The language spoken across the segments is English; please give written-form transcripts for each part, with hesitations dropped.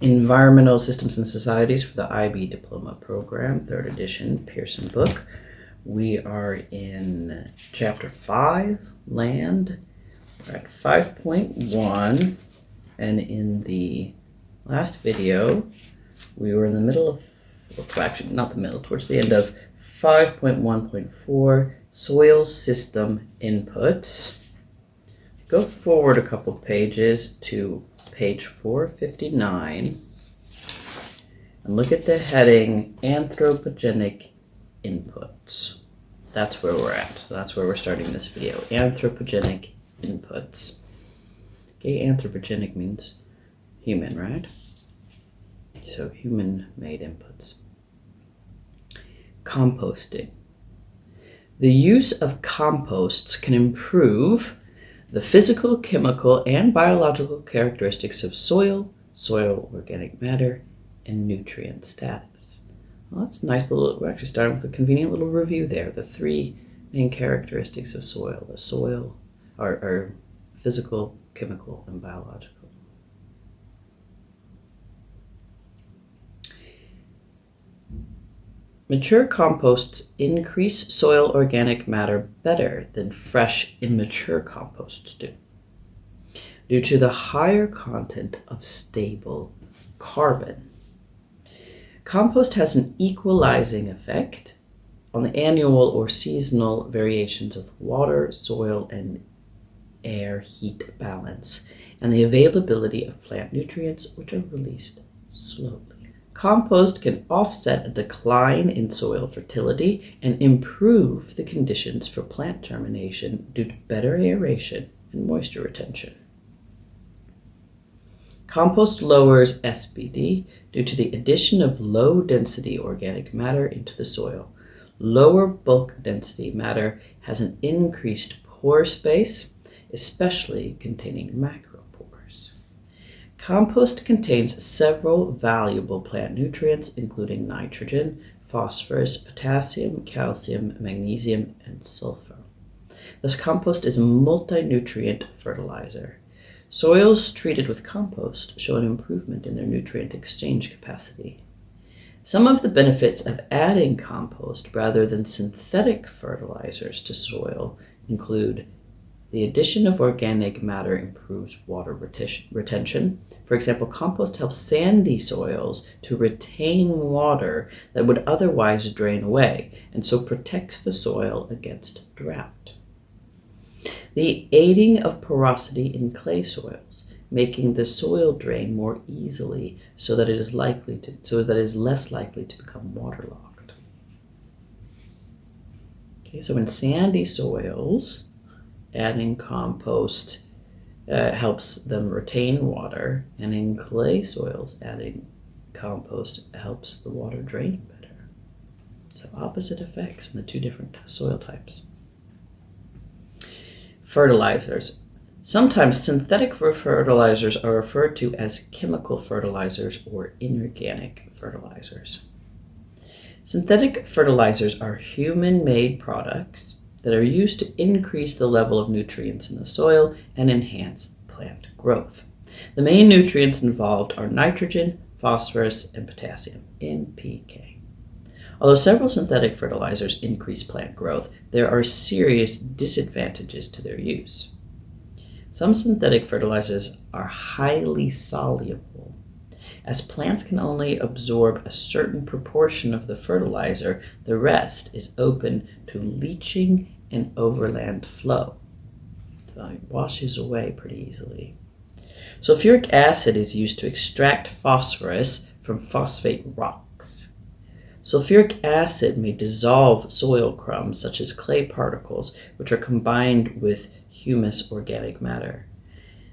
Environmental Systems and Societies for the IB Diploma Program, 3rd edition, Pearson book. We are in Chapter 5, Land. We're at 5.1, and in the last video, we were in the middle of, well, actually not the middle, towards the end of 5.1.4, Soil System Inputs. Go forward a couple pages to page 459 and look at the heading Anthropogenic Inputs. That's where we're at. So that's where we're starting this video. Anthropogenic Inputs. Okay, anthropogenic means human, right? So human-made inputs. Composting. The use of composts can improve the physical, chemical, and biological characteristics of soil, soil organic matter, and nutrient status. Well, that's a nice little, we're actually starting with a convenient little review there. The three main characteristics of soil. The soil are physical, chemical, and biological. Mature composts increase soil organic matter better than fresh, immature composts do, due to the higher content of stable carbon. Compost has an equalizing effect on the annual or seasonal variations of water, soil, and air heat balance, and the availability of plant nutrients, which are released slowly. Compost can offset a decline in soil fertility and improve the conditions for plant germination due to better aeration and moisture retention. Compost lowers SBD due to the addition of low-density organic matter into the soil. Lower bulk density matter has an increased pore space, especially containing macropores. Compost contains several valuable plant nutrients, including nitrogen, phosphorus, potassium, calcium, magnesium, and sulfur. Thus, compost is a multi-nutrient fertilizer. Soils treated with compost show an improvement in their nutrient exchange capacity. Some of the benefits of adding compost rather than synthetic fertilizers to soil include the addition of organic matter improves water retention. For example, compost helps sandy soils to retain water that would otherwise drain away, and so protects the soil against drought. The aiding of porosity in clay soils, making the soil drain more easily so that it is less likely to become waterlogged. Okay, so in sandy soils, adding compost helps them retain water, and in clay soils, adding compost helps the water drain better. So opposite effects in the two different soil types. Fertilizers. Sometimes synthetic fertilizers are referred to as chemical fertilizers or inorganic fertilizers. Synthetic fertilizers are human-made products that are used to increase the level of nutrients in the soil and enhance plant growth. The main nutrients involved are nitrogen, phosphorus, and potassium, NPK. Although several synthetic fertilizers increase plant growth, there are serious disadvantages to their use. Some synthetic fertilizers are highly soluble. As plants can only absorb a certain proportion of the fertilizer, the rest is open to leaching and overland flow. So it washes away pretty easily. Sulfuric acid is used to extract phosphorus from phosphate rocks. Sulfuric acid may dissolve soil crumbs such as clay particles, which are combined with humus organic matter.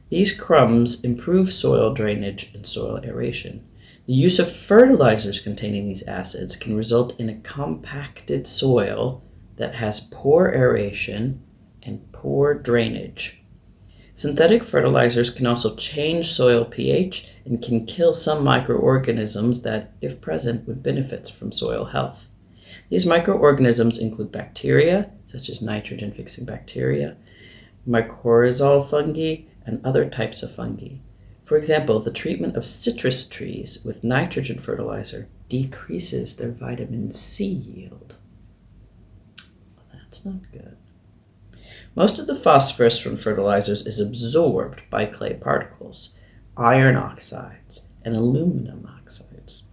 These crumbs improve soil drainage and soil aeration. The use of fertilizers containing these acids can result in a compacted soil that has poor aeration and poor drainage. Synthetic fertilizers can also change soil pH and can kill some microorganisms that, if present, would benefit from soil health. These microorganisms include bacteria, such as nitrogen-fixing bacteria, mycorrhizal fungi, and other types of fungi. For example, the treatment of citrus trees with nitrogen fertilizer decreases their vitamin C yield. Well, that's not good. Most of the phosphorus from fertilizers is absorbed by clay particles, iron oxides, and aluminum oxides.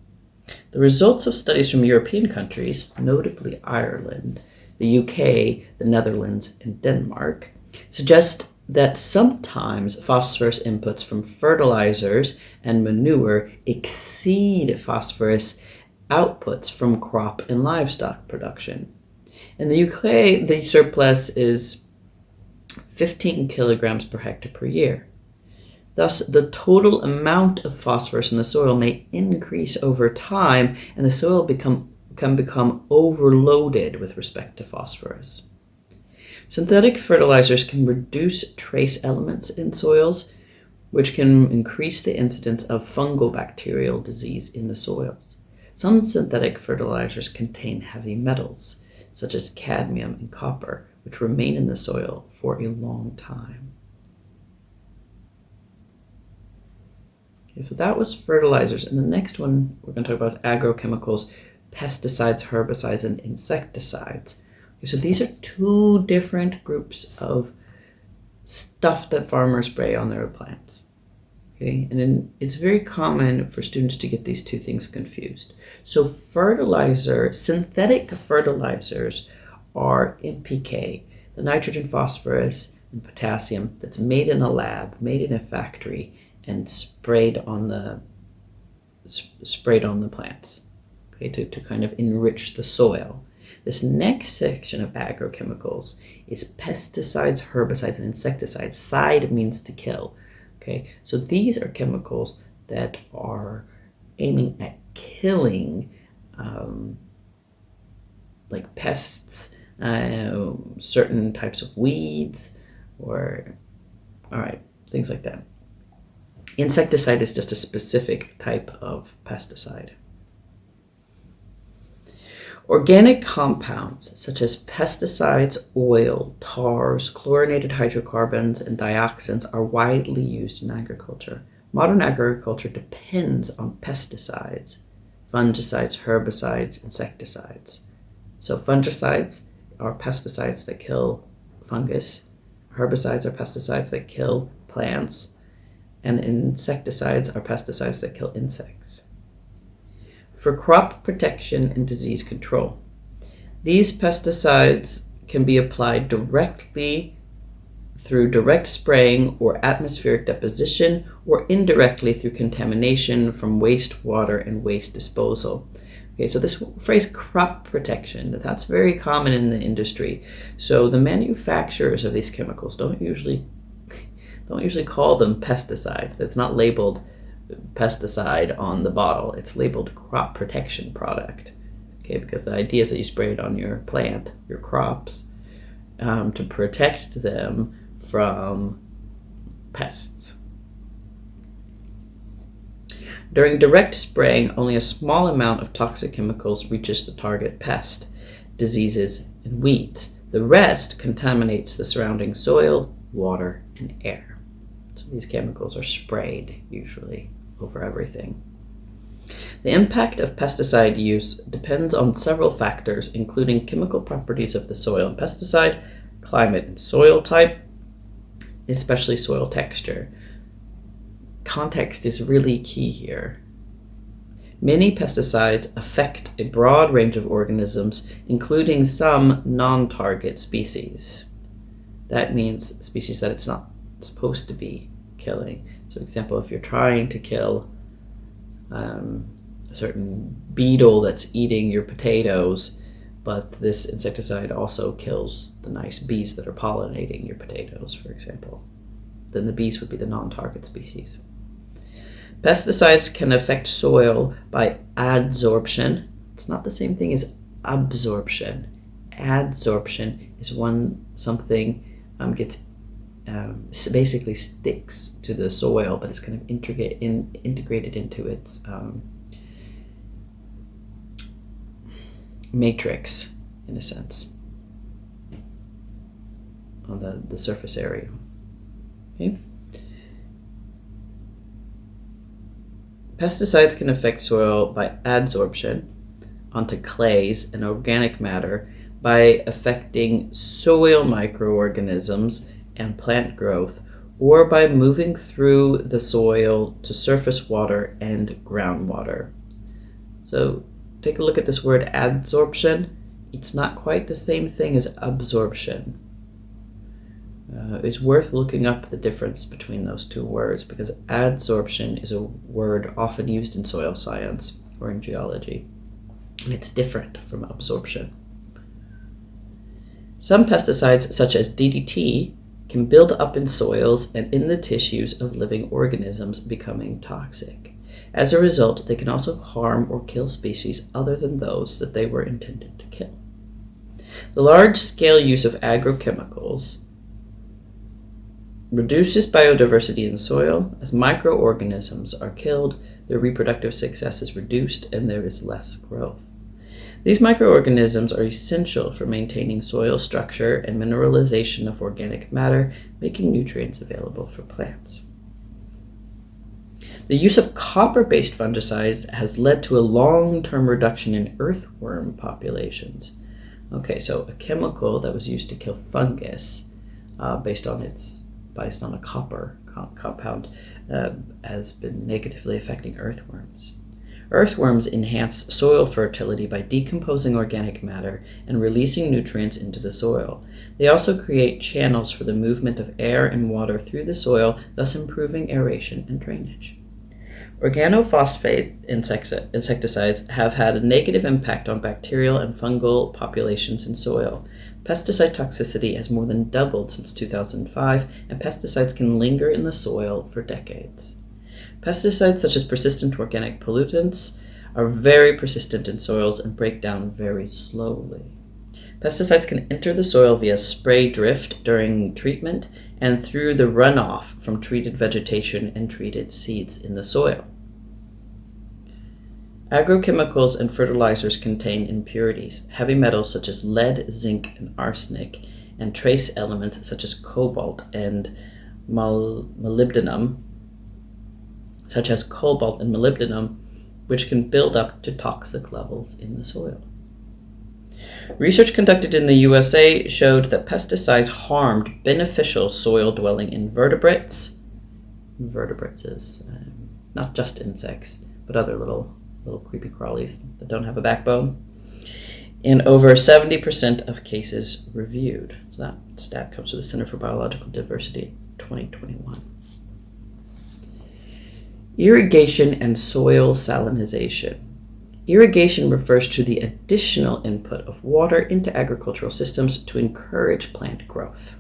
The results of studies from European countries, notably Ireland, the UK, the Netherlands, and Denmark, suggest that sometimes phosphorus inputs from fertilizers and manure exceed phosphorus outputs from crop and livestock production. In the UK, the surplus is 15 kilograms per hectare per year. Thus, the total amount of phosphorus in the soil may increase over time, and the soil can become overloaded with respect to phosphorus. Synthetic fertilizers can reduce trace elements in soils, which can increase the incidence of fungal bacterial disease in the soils. Some synthetic fertilizers contain heavy metals, such as cadmium and copper, which remain in the soil for a long time. Okay, so that was fertilizers. And the next one we're going to talk about is agrochemicals, pesticides, herbicides, and insecticides. Okay, so these are two different groups of stuff that farmers spray on their plants. Okay, and it's very common for students to get these two things confused. So synthetic fertilizers are NPK, the nitrogen, phosphorus, and potassium that's made in a lab, made in a factory, and sprayed on the plants, okay, to kind of enrich the soil. This next section of agrochemicals is pesticides, herbicides, and insecticides. Side means to kill. Okay, so these are chemicals that are aiming at killing like pests, certain types of weeds, or things like that. Insecticide is just a specific type of pesticide. Organic compounds such as pesticides, oil, tars, chlorinated hydrocarbons, and dioxins are widely used in agriculture. Modern agriculture depends on pesticides, fungicides, herbicides, insecticides. So fungicides are pesticides that kill fungus, herbicides are pesticides that kill plants, and insecticides are pesticides that kill insects. For crop protection and disease control, these pesticides can be applied directly through direct spraying or atmospheric deposition, or indirectly through contamination from wastewater and waste disposal. Okay, so this phrase crop protection, that's very common in the industry. So the manufacturers of these chemicals don't usually call them pesticides. That's not labeled pesticide on the bottle. It's labeled crop protection product. Okay, because the idea is that you spray it on your plant, your crops, to protect them from pests. During direct spraying, only a small amount of toxic chemicals reaches the target pest, diseases, and weeds. The rest contaminates the surrounding soil, water, and air. So these chemicals are sprayed usually over everything. The impact of pesticide use depends on several factors, including chemical properties of the soil and pesticide, climate and soil type, especially soil texture. Context is really key here. Many pesticides affect a broad range of organisms, including some non-target species. That means species that it's not supposed to be killing. So, example, if you're trying to kill a certain beetle that's eating your potatoes, but this insecticide also kills the nice bees that are pollinating your potatoes, for example, then the bees would be the non-target species. Pesticides can affect soil by adsorption. It's not the same thing as absorption. Adsorption is when something gets basically sticks to the soil, but it's kind of integrated into its matrix, in a sense, on the surface area. Okay. Pesticides can affect soil by adsorption onto clays and organic matter by affecting soil microorganisms and plant growth, or by moving through the soil to surface water and groundwater. So take a look at this word adsorption. It's not quite the same thing as absorption. It's worth looking up the difference between those two words, because adsorption is a word often used in soil science or in geology, and it's different from absorption. Some pesticides, such as DDT, can build up in soils and in the tissues of living organisms, becoming toxic. As a result, they can also harm or kill species other than those that they were intended to kill. The large-scale use of agrochemicals reduces biodiversity in soil. As microorganisms are killed, their reproductive success is reduced and there is less growth. These microorganisms are essential for maintaining soil structure and mineralization of organic matter, making nutrients available for plants. The use of copper-based fungicides has led to a long-term reduction in earthworm populations. Okay, so a chemical that was used to kill fungus based on a copper compound has been negatively affecting earthworms. Earthworms enhance soil fertility by decomposing organic matter and releasing nutrients into the soil. They also create channels for the movement of air and water through the soil, thus improving aeration and drainage. Organophosphate insecticides have had a negative impact on bacterial and fungal populations in soil. Pesticide toxicity has more than doubled since 2005, and pesticides can linger in the soil for decades. Pesticides such as persistent organic pollutants are very persistent in soils and break down very slowly. Pesticides can enter the soil via spray drift during treatment and through the runoff from treated vegetation and treated seeds in the soil. Agrochemicals and fertilizers contain impurities, heavy metals such as lead, zinc, and arsenic, and trace elements such as cobalt and molybdenum, which can build up to toxic levels in the soil. Research conducted in the USA showed that pesticides harmed beneficial soil-dwelling invertebrates. Invertebrates is not just insects, but other little creepy crawlies that don't have a backbone, in over 70% of cases reviewed. So that stat comes from the Center for Biological Diversity 2021. Irrigation and soil salinization. Irrigation refers to the additional input of water into agricultural systems to encourage plant growth.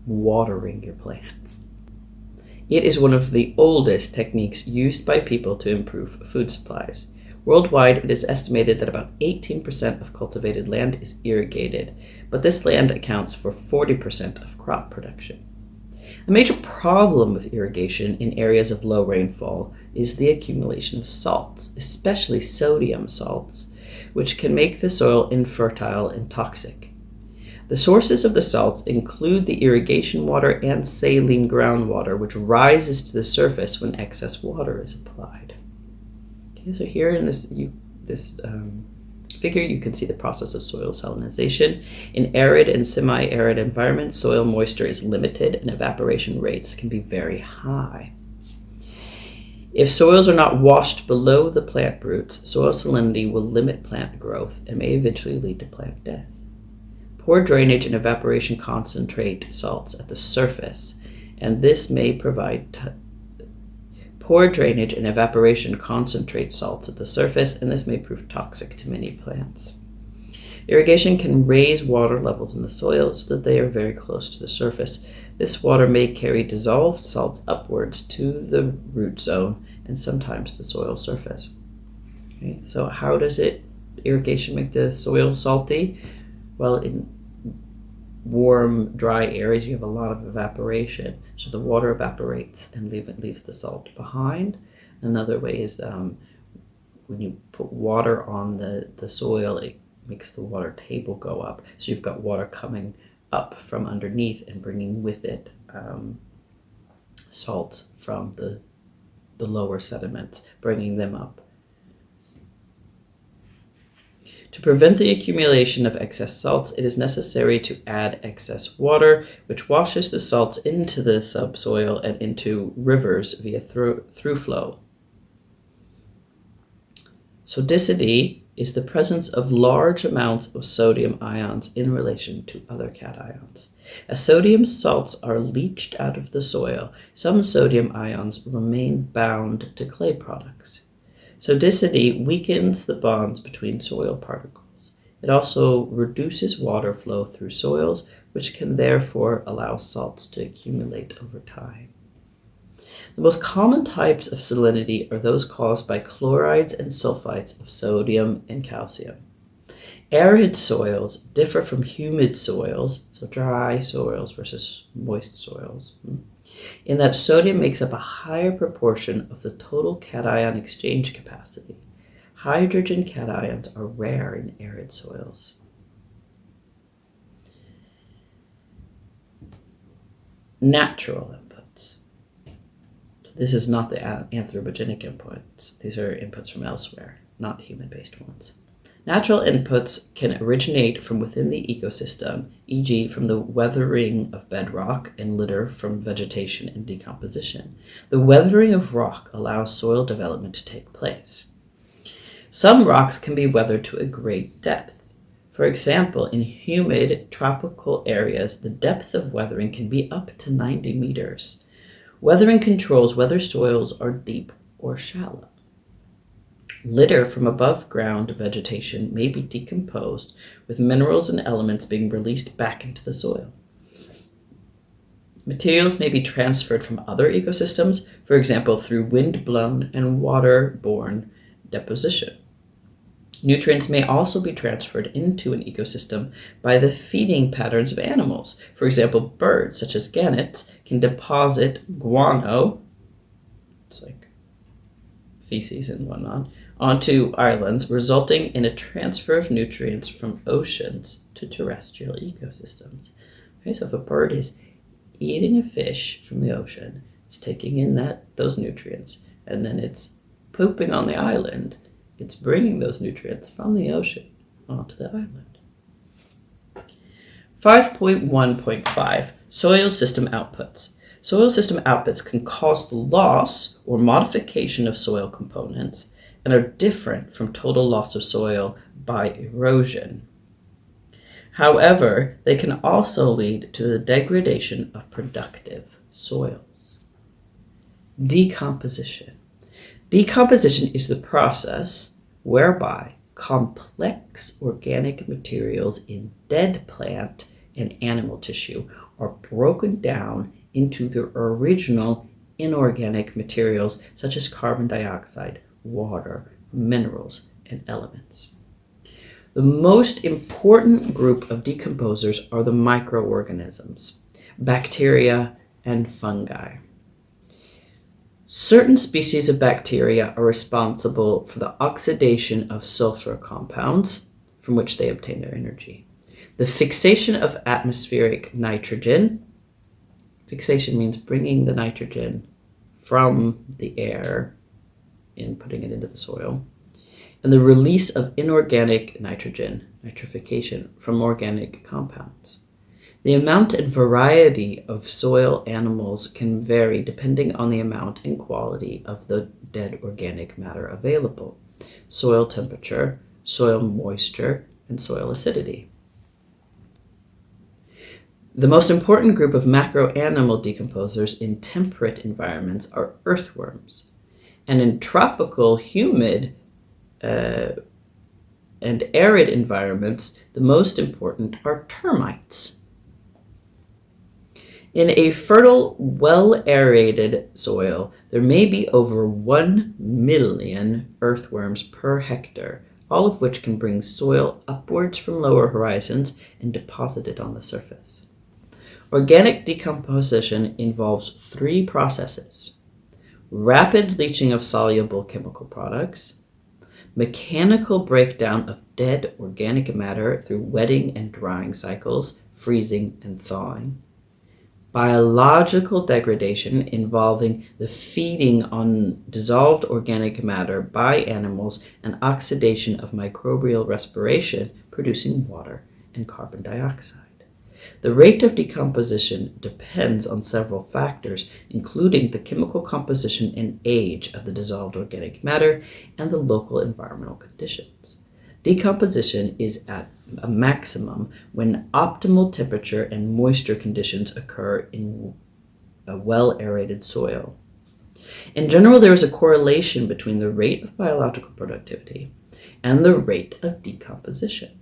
Watering your plants. It is one of the oldest techniques used by people to improve food supplies. Worldwide, it is estimated that about 18% of cultivated land is irrigated, but this land accounts for 40% of crop production. A major problem with irrigation in areas of low rainfall is the accumulation of salts, especially sodium salts, which can make the soil infertile and toxic. The sources of the salts include the irrigation water and saline groundwater, which rises to the surface when excess water is applied. Okay, so here in this figure, you can see the process of soil salinization. In arid and semi-arid environments, soil moisture is limited and evaporation rates can be very high. If soils are not washed below the plant roots, soil salinity will limit plant growth and may eventually lead to plant death. Poor drainage and evaporation concentrate salts at the surface, and this may prove toxic to many plants. Irrigation can raise water levels in the soil so that they are very close to the surface. This water may carry dissolved salts upwards to the root zone and sometimes the soil surface. Okay, so how does irrigation make the soil salty? Well, in warm, dry areas, you have a lot of evaporation, so the water evaporates and leaves the salt behind. Another way is when you put water on the soil, it makes the water table go up. So you've got water coming up from underneath and bringing with it salts from the the lower sediments, bringing them up. To prevent the accumulation of excess salts, it is necessary to add excess water, which washes the salts into the subsoil and into rivers via through flow. Sodicity is the presence of large amounts of sodium ions in relation to other cations. As sodium salts are leached out of the soil, some sodium ions remain bound to clay products. Sodicity weakens the bonds between soil particles. It also reduces water flow through soils, which can therefore allow salts to accumulate over time. The most common types of salinity are those caused by chlorides and sulfides of sodium and calcium. Arid soils differ from humid soils, so dry soils versus moist soils, in that sodium makes up a higher proportion of the total cation exchange capacity. Hydrogen cations are rare in arid soils. Natural inputs. This is not the anthropogenic inputs. These are inputs from elsewhere, not human-based ones. Natural inputs can originate from within the ecosystem, e.g. from the weathering of bedrock and litter from vegetation and decomposition. The weathering of rock allows soil development to take place. Some rocks can be weathered to a great depth. For example, in humid tropical areas, the depth of weathering can be up to 90 meters. Weathering controls whether soils are deep or shallow. Litter from above ground vegetation may be decomposed, with minerals and elements being released back into the soil. Materials may be transferred from other ecosystems, for example, through wind-blown and water-borne deposition. Nutrients may also be transferred into an ecosystem by the feeding patterns of animals. For example, birds, such as gannets, can deposit guano, it's like feces and whatnot, onto islands, resulting in a transfer of nutrients from oceans to terrestrial ecosystems. Okay, so if a bird is eating a fish from the ocean, it's taking in those nutrients, and then it's pooping on the island, it's bringing those nutrients from the ocean onto the island. 5.1.5 Soil system outputs. Soil system outputs can cause the loss or modification of soil components and are different from total loss of soil by erosion. However, they can also lead to the degradation of productive soils. Decomposition. Decomposition is the process whereby complex organic materials in dead plant and animal tissue are broken down into their original inorganic materials such as carbon dioxide, water, minerals, and elements. The most important group of decomposers are the microorganisms, bacteria, and fungi. Certain species of bacteria are responsible for the oxidation of sulfur compounds from which they obtain their energy. The fixation of atmospheric nitrogen. Fixation means bringing the nitrogen from the air and putting it into the soil. And the release of inorganic nitrogen, nitrification, from organic compounds. The amount and variety of soil animals can vary depending on the amount and quality of the dead organic matter available, soil temperature, soil moisture, and soil acidity. The most important group of macro-animal decomposers in temperate environments are earthworms, and in tropical, humid, and arid environments, the most important are termites. In a fertile, well-aerated soil, there may be over 1 million earthworms per hectare, all of which can bring soil upwards from lower horizons and deposit it on the surface. Organic decomposition involves 3 processes: rapid leaching of soluble chemical products, mechanical breakdown of dead organic matter through wetting and drying cycles, freezing and thawing, biological degradation involving the feeding on dissolved organic matter by animals and oxidation of microbial respiration producing water and carbon dioxide. The rate of decomposition depends on several factors, including the chemical composition and age of the dissolved organic matter and the local environmental conditions. Decomposition is at a maximum when optimal temperature and moisture conditions occur in a well-aerated soil. In general, there is a correlation between the rate of biological productivity and the rate of decomposition.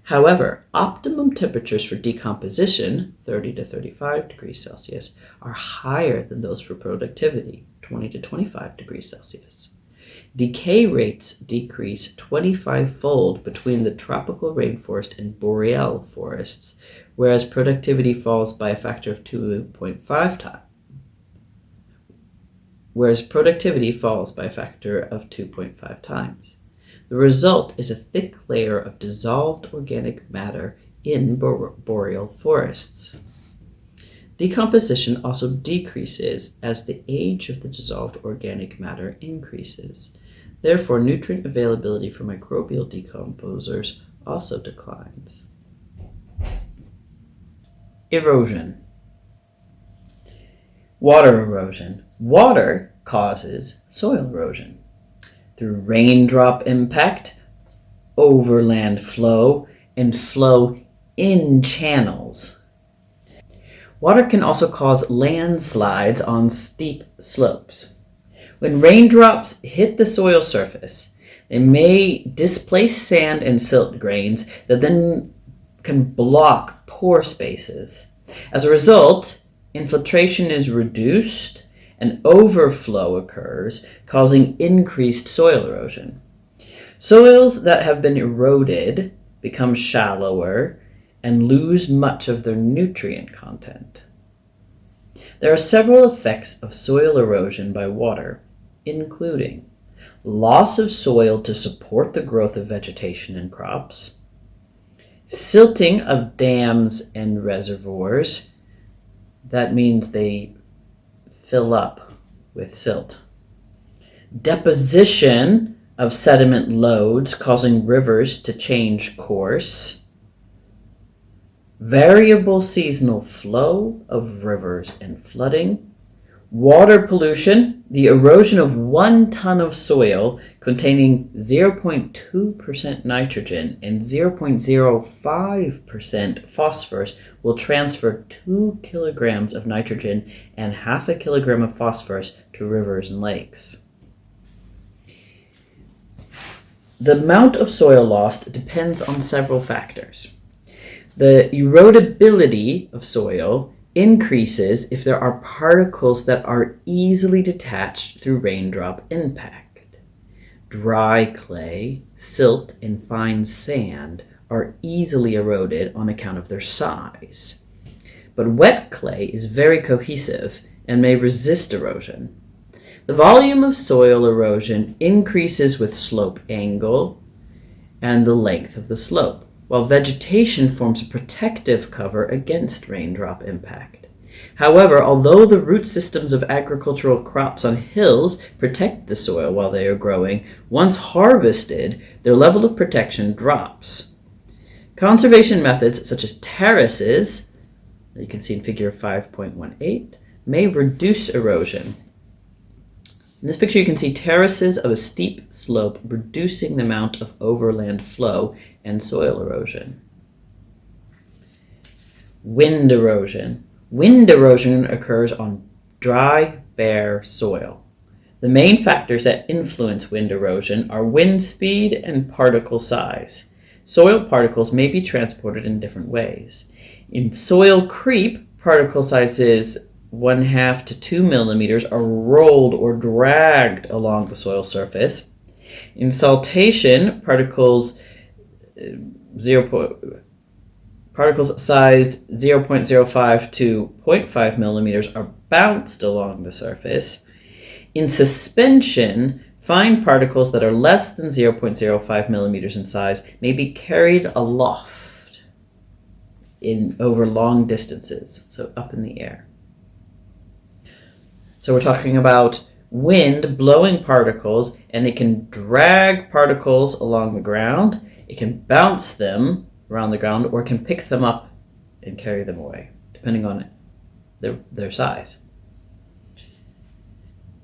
However, optimum temperatures for decomposition, 30 to 35 degrees Celsius, are higher than those for productivity, 20 to 25 degrees Celsius. Decay rates decrease 25-fold between the tropical rainforest and boreal forests, whereas productivity falls by a factor of 2.5 times. The result is a thick layer of dissolved organic matter in boreal forests. Decomposition also decreases as the age of the dissolved organic matter increases. Therefore, nutrient availability for microbial decomposers also declines. Erosion. Water erosion. Water causes soil erosion through raindrop impact, overland flow, and flow in channels. Water can also cause landslides on steep slopes. When raindrops hit the soil surface, they may displace sand and silt grains that then can block pore spaces. As a result, infiltration is reduced and overflow occurs, causing increased soil erosion. Soils that have been eroded become shallower and lose much of their nutrient content. There are several effects of soil erosion by water, including loss of soil to support the growth of vegetation and crops, silting of dams and reservoirs. That means they fill up with silt. Deposition of sediment loads causing rivers to change course. Variable seasonal flow of rivers and flooding. Water pollution, the erosion of 1 ton of soil containing 0.2% nitrogen and 0.05% phosphorus will transfer 2 kilograms of nitrogen and half a kilogram of phosphorus to rivers and lakes. The amount of soil lost depends on several factors. The erodibility of soil increases if there are particles that are easily detached through raindrop impact. Dry clay, silt, and fine sand are easily eroded on account of their size. But wet clay is very cohesive and may resist erosion. The volume of soil erosion increases with slope angle and the length of the slope, while vegetation forms a protective cover against raindrop impact. However, although the root systems of agricultural crops on hills protect the soil while they are growing, once harvested, their level of protection drops. Conservation methods such as terraces, that you can see in figure 5.18, may reduce erosion. In this picture, you can see terraces of a steep slope reducing the amount of overland flow and soil erosion. Wind erosion. Wind erosion occurs on dry, bare soil. The main factors that influence wind erosion are wind speed and particle size. Soil particles may be transported in different ways. In soil creep, particle sizes 1/2 to 2 millimeters are rolled or dragged along the soil surface. In saltation, particles sized 0.05 to 0.5 millimeters are bounced along the surface. In suspension, fine particles that are less than 0.05 millimeters in size may be carried aloft. over long distances, so up in the air. So we're talking about wind blowing particles, and it can drag particles along the ground, it can bounce them around the ground, or it can pick them up and carry them away, depending on their size.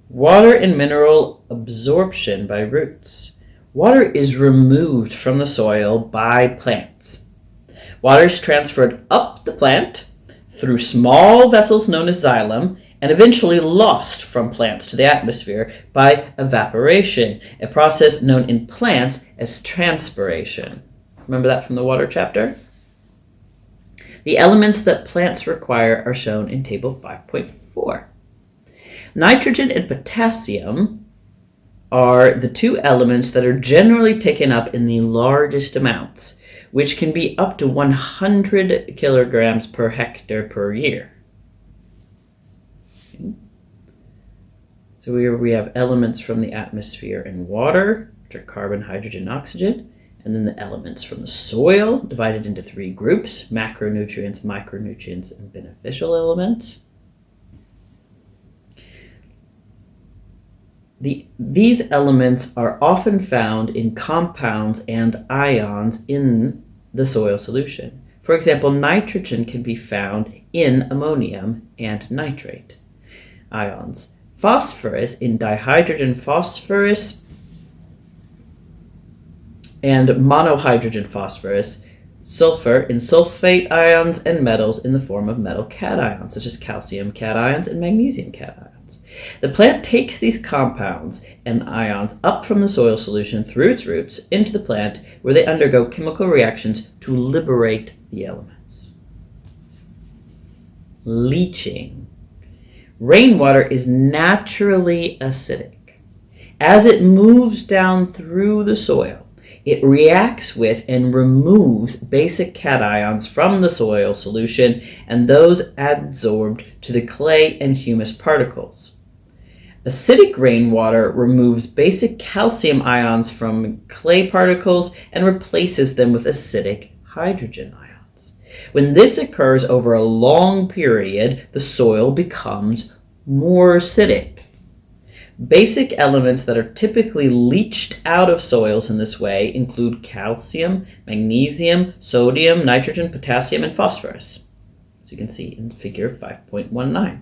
Water and mineral absorption by roots. Water is removed from the soil by plants. Water is transferred up the plant through small vessels known as xylem and eventually lost from plants to the atmosphere by evaporation, a process known in plants as transpiration. Remember that from the water chapter? The elements that plants require are shown in table 5.4. Nitrogen and potassium are the two elements that are generally taken up in the largest amounts, which can be up to 100 kilograms per hectare per year. So here we have elements from the atmosphere and water, which are carbon, hydrogen, and oxygen, and then the elements from the soil, divided into three groups: macronutrients, micronutrients, and beneficial elements. These elements are often found in compounds and ions in the soil solution. For example, nitrogen can be found in ammonium and nitrate ions. Phosphorus in dihydrogen phosphorus and monohydrogen phosphorus, sulfur in sulfate ions, and metals in the form of metal cations, such as calcium cations and magnesium cations. The plant takes these compounds and ions up from the soil solution through its roots into the plant, where they undergo chemical reactions to liberate the elements. Leaching. Rainwater is naturally acidic. As it moves down through the soil, it reacts with and removes basic cations from the soil solution and those adsorbed to the clay and humus particles. Acidic rainwater removes basic calcium ions from clay particles and replaces them with acidic hydrogen ions. When this occurs over a long period, the soil becomes more acidic. Basic elements that are typically leached out of soils in this way include calcium, magnesium, sodium, nitrogen, potassium, and phosphorus, as you can see in figure 5.19.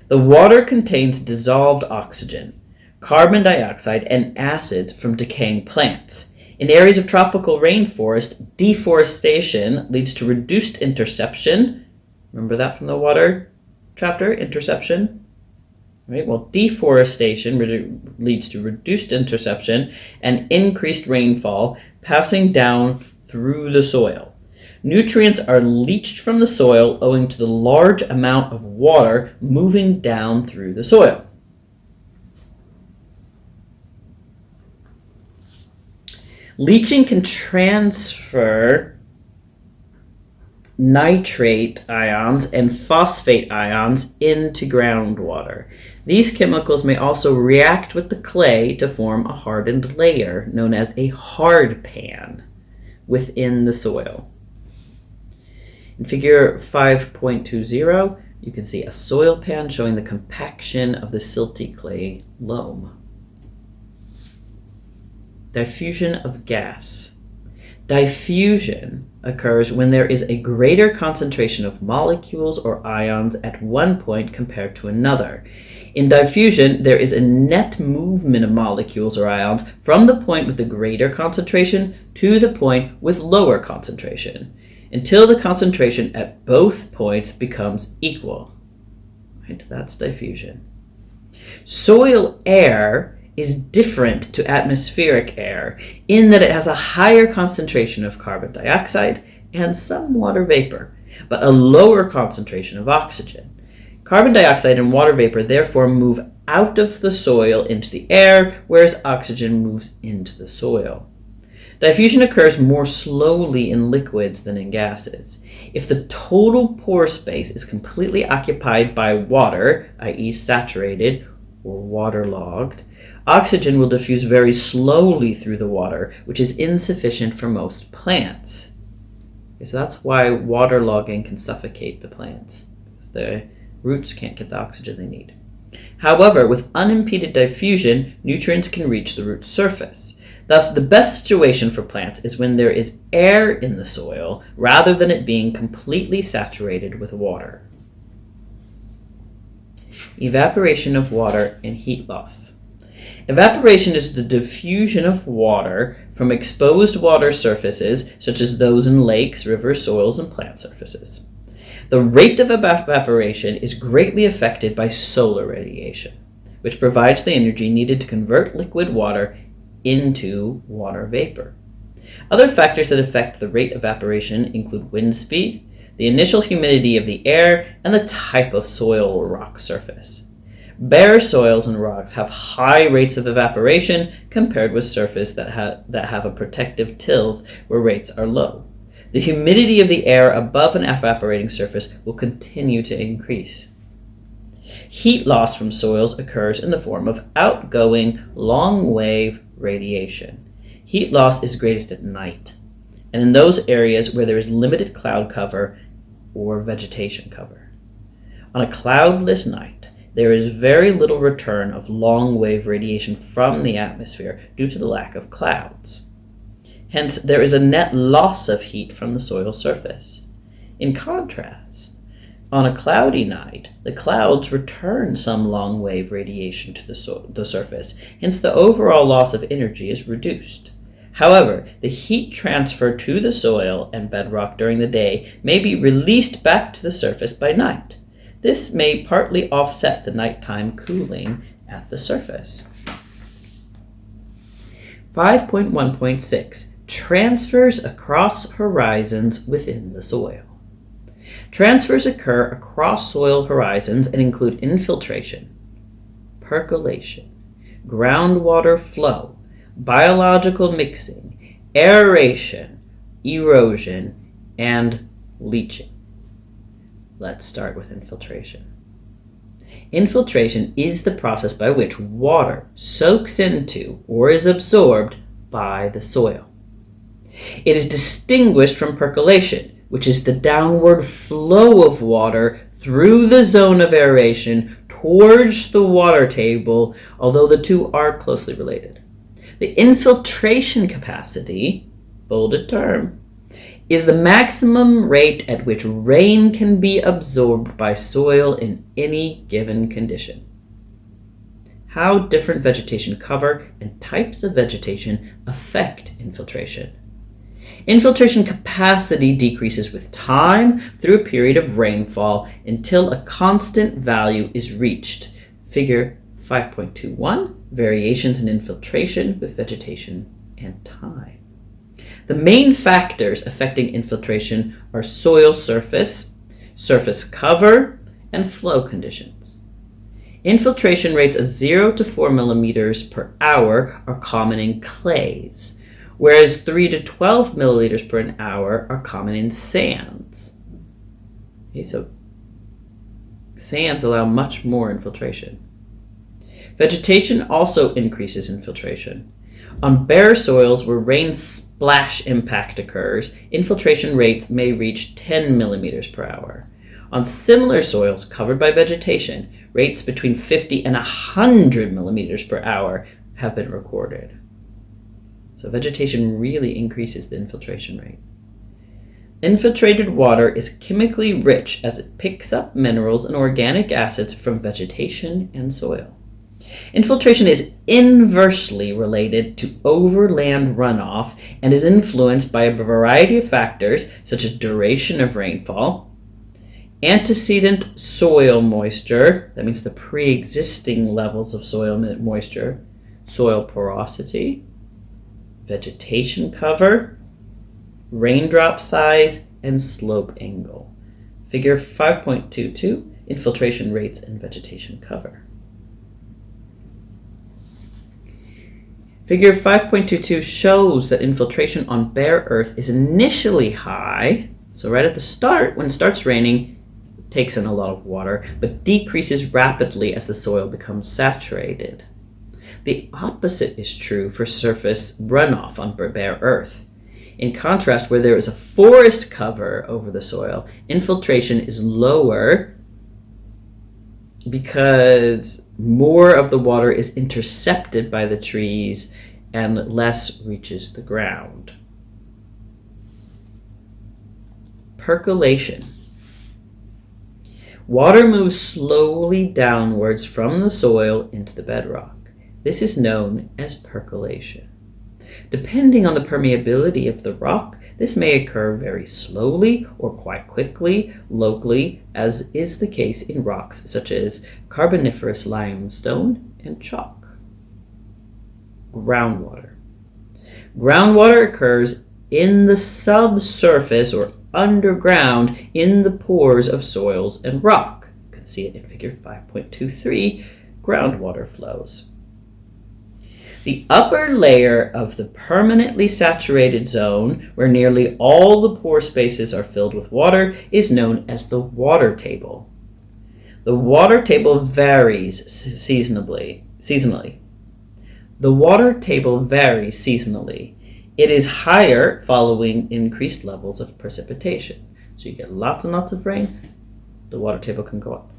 The water contains dissolved oxygen, carbon dioxide, and acids from decaying plants. In areas of tropical rainforest, deforestation leads to reduced interception. Remember that from the water chapter, interception? Right? Well, deforestation leads to reduced interception and increased rainfall passing down through the soil. Nutrients are leached from the soil owing to the large amount of water moving down through the soil. Leaching can transfer nitrate ions and phosphate ions into groundwater. These chemicals may also react with the clay to form a hardened layer known as a hard pan within the soil. In figure 5.20, you can see a soil pan showing the compaction of the silty clay loam. Diffusion of gas. Diffusion occurs when there is a greater concentration of molecules or ions at one point compared to another. In diffusion, there is a net movement of molecules or ions from the point with the greater concentration to the point with lower concentration, until the concentration at both points becomes equal. Right? That's diffusion. Soil air is different to atmospheric air in that it has a higher concentration of carbon dioxide and some water vapor, but a lower concentration of oxygen. Carbon dioxide and water vapor therefore move out of the soil into the air, whereas oxygen moves into the soil. Diffusion occurs more slowly in liquids than in gases. If the total pore space is completely occupied by water, i.e. saturated or waterlogged, oxygen will diffuse very slowly through the water, which is insufficient for most plants. So that's why waterlogging can suffocate the plants, because the roots can't get the oxygen they need. However, with unimpeded diffusion, nutrients can reach the root surface. Thus, the best situation for plants is when there is air in the soil rather than it being completely saturated with water. Evaporation of water and heat loss. Evaporation is the diffusion of water from exposed water surfaces, such as those in lakes, rivers, soils, and plant surfaces. The rate of evaporation is greatly affected by solar radiation, which provides the energy needed to convert liquid water into water vapor. Other factors that affect the rate of evaporation include wind speed, the initial humidity of the air, and the type of soil or rock surface. Bare soils and rocks have high rates of evaporation compared with surfaces that have a protective tilth where rates are low. The humidity of the air above an evaporating surface will continue to increase. Heat loss from soils occurs in the form of outgoing long-wave radiation. Heat loss is greatest at night, and in those areas where there is limited cloud cover or vegetation cover. On a cloudless night, there is very little return of long-wave radiation from the atmosphere due to the lack of clouds. Hence, there is a net loss of heat from the soil surface. In contrast, on a cloudy night, the clouds return some long-wave radiation to the surface, hence the overall loss of energy is reduced. However, the heat transfer to the soil and bedrock during the day may be released back to the surface by night. This may partly offset the nighttime cooling at the surface. 5.1.6 Transfers across horizons within the soil. Transfers occur across soil horizons and include infiltration, percolation, groundwater flow, biological mixing, aeration, erosion, and leaching. Let's start with infiltration. Infiltration is the process by which water soaks into or is absorbed by the soil. It is distinguished from percolation, which is the downward flow of water through the zone of aeration towards the water table, although the two are closely related. The infiltration capacity, bolded term, is the maximum rate at which rain can be absorbed by soil in any given condition. How different vegetation cover and types of vegetation affect infiltration. Infiltration capacity decreases with time through a period of rainfall until a constant value is reached. Figure 5.21, variations in infiltration with vegetation and time. The main factors affecting infiltration are soil surface, surface cover, and flow conditions. Infiltration rates of 0 to 4 millimeters per hour are common in clays, whereas 3 to 12 milliliters per hour are common in sands. Okay, so sands allow much more infiltration. Vegetation also increases infiltration. On bare soils where rain splash impact occurs, infiltration rates may reach 10 millimeters per hour. On similar soils covered by vegetation, rates between 50 and 100 millimeters per hour have been recorded. So vegetation really increases the infiltration rate. Infiltrated water is chemically rich as it picks up minerals and organic acids from vegetation and soil. Infiltration is inversely related to overland runoff and is influenced by a variety of factors such as duration of rainfall, antecedent soil moisture, that means the pre-existing levels of soil moisture, soil porosity, vegetation cover, raindrop size, and slope angle. Figure 5.22, infiltration rates and vegetation cover. Figure 5.22 shows that infiltration on bare earth is initially high, so right at the start, when it starts raining, it takes in a lot of water, but decreases rapidly as the soil becomes saturated. The opposite is true for surface runoff on bare earth. In contrast, where there is a forest cover over the soil, infiltration is lower because more of the water is intercepted by the trees and less reaches the ground. Percolation. Water moves slowly downwards from the soil into the bedrock. This is known as percolation. Depending on the permeability of the rock, this may occur very slowly or quite quickly locally, as is the case in rocks such as Carboniferous limestone and chalk. Groundwater. Groundwater occurs in the subsurface or underground in the pores of soils and rock. You can see it in figure 5.23, groundwater flows. The upper layer of the permanently saturated zone, where nearly all the pore spaces are filled with water, is known as the water table. The water table varies seasonally. The water table varies seasonally. It is higher following increased levels of precipitation. So you get lots and lots of rain, the water table can go up.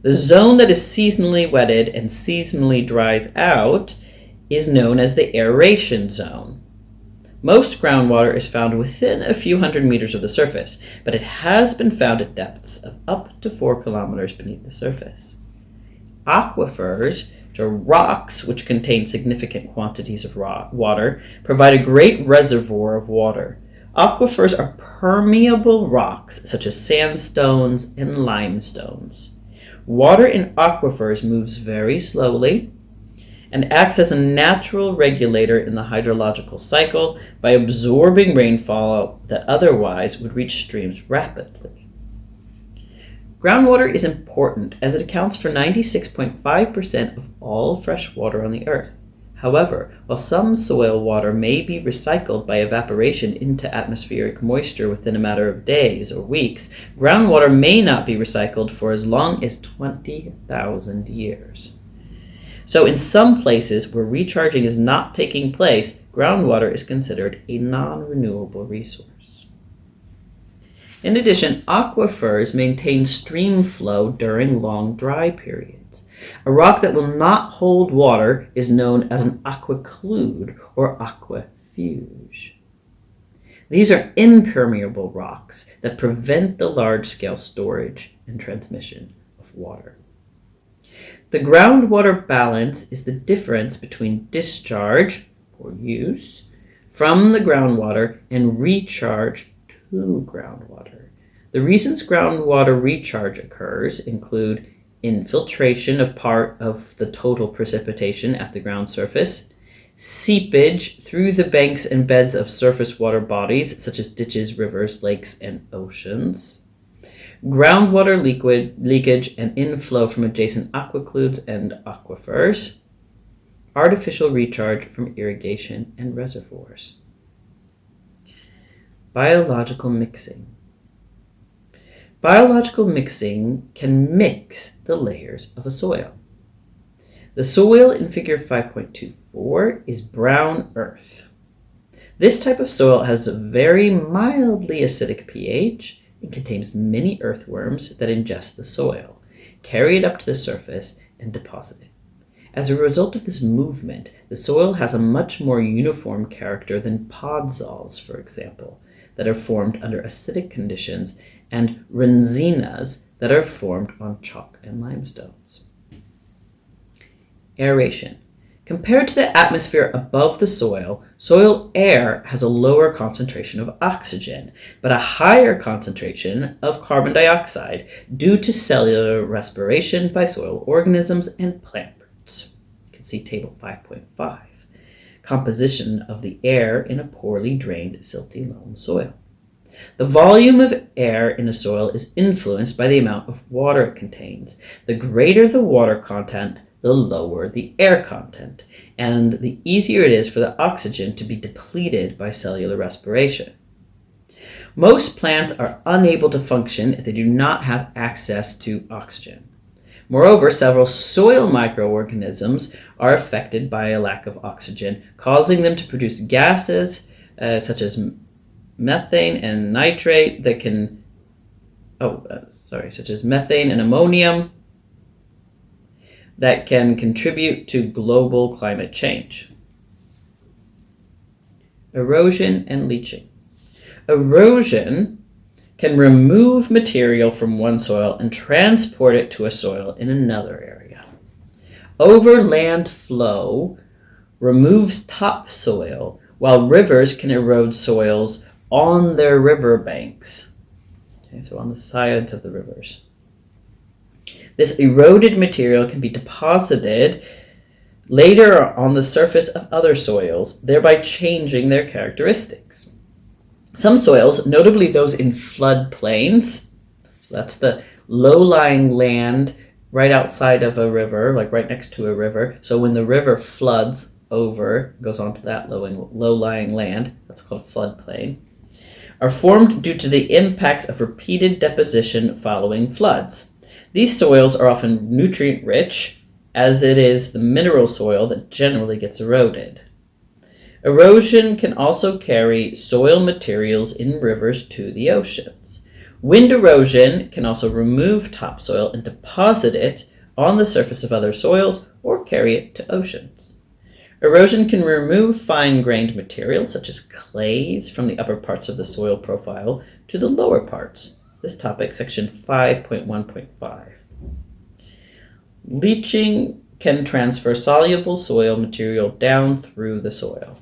The zone that is seasonally wetted and seasonally dries out is known as the aeration zone. Most groundwater is found within a few hundred meters of the surface, but it has been found at depths of up to 4 kilometers beneath the surface. Aquifers, which are rocks which contain significant quantities of water, provide a great reservoir of water. Aquifers are permeable rocks such as sandstones and limestones. Water in aquifers moves very slowly and acts as a natural regulator in the hydrological cycle by absorbing rainfall that otherwise would reach streams rapidly. Groundwater is important as it accounts for 96.5% of all fresh water on the earth. However, while some soil water may be recycled by evaporation into atmospheric moisture within a matter of days or weeks, groundwater may not be recycled for as long as 20,000 years. So in some places where recharging is not taking place, groundwater is considered a non-renewable resource. In addition, aquifers maintain stream flow during long dry periods. A rock that will not hold water is known as an aquiclude or aquefuge. These are impermeable rocks that prevent the large-scale storage and transmission of water. The groundwater balance is the difference between discharge, or use, from the groundwater and recharge to groundwater. The reasons groundwater recharge occurs include infiltration of part of the total precipitation at the ground surface, seepage through the banks and beds of surface water bodies such as ditches, rivers, lakes, and oceans, groundwater leakage and inflow from adjacent aquicludes and aquifers, artificial recharge from irrigation and reservoirs. Biological mixing. Biological mixing can mix the layers of a soil. The soil in figure 5.24 is brown earth. This type of soil has a very mildly acidic pH and contains many earthworms that ingest the soil, carry it up to the surface, and deposit it. As a result of this movement, the soil has a much more uniform character than podzols, for example, that are formed under acidic conditions, and rendzinas that are formed on chalk and limestones. Aeration. Compared to the atmosphere above the soil, soil air has a lower concentration of oxygen, but a higher concentration of carbon dioxide due to cellular respiration by soil organisms and plant roots. You can see table 5.5. Composition of the air in a poorly drained, silty loam soil. The volume of air in a soil is influenced by the amount of water it contains. The greater the water content, the lower the air content, and the easier it is for the oxygen to be depleted by cellular respiration. Most plants are unable to function if they do not have access to oxygen. Moreover, several soil microorganisms are affected by a lack of oxygen, causing them to produce gases such as methane and nitrate that can, such as methane and ammonium that can contribute to global climate change. Erosion and leaching. Erosion can remove material from one soil and transport it to a soil in another area. Overland flow removes topsoil, while rivers can erode soils on their riverbanks. Okay, so on the sides of the rivers. This eroded material can be deposited later on the surface of other soils, thereby changing their characteristics. Some soils, notably those in floodplains, so that's the low-lying land right outside of a river, like right next to a river. So when the river floods over, goes onto that low-lying land, that's called floodplain, are formed due to the impacts of repeated deposition following floods. These soils are often nutrient-rich, as it is the mineral soil that generally gets eroded. Erosion can also carry soil materials in rivers to the oceans. Wind erosion can also remove topsoil and deposit it on the surface of other soils or carry it to oceans. Erosion can remove fine-grained materials such as clays from the upper parts of the soil profile to the lower parts. This topic, section 5.1.5. Leaching can transfer soluble soil material down through the soil.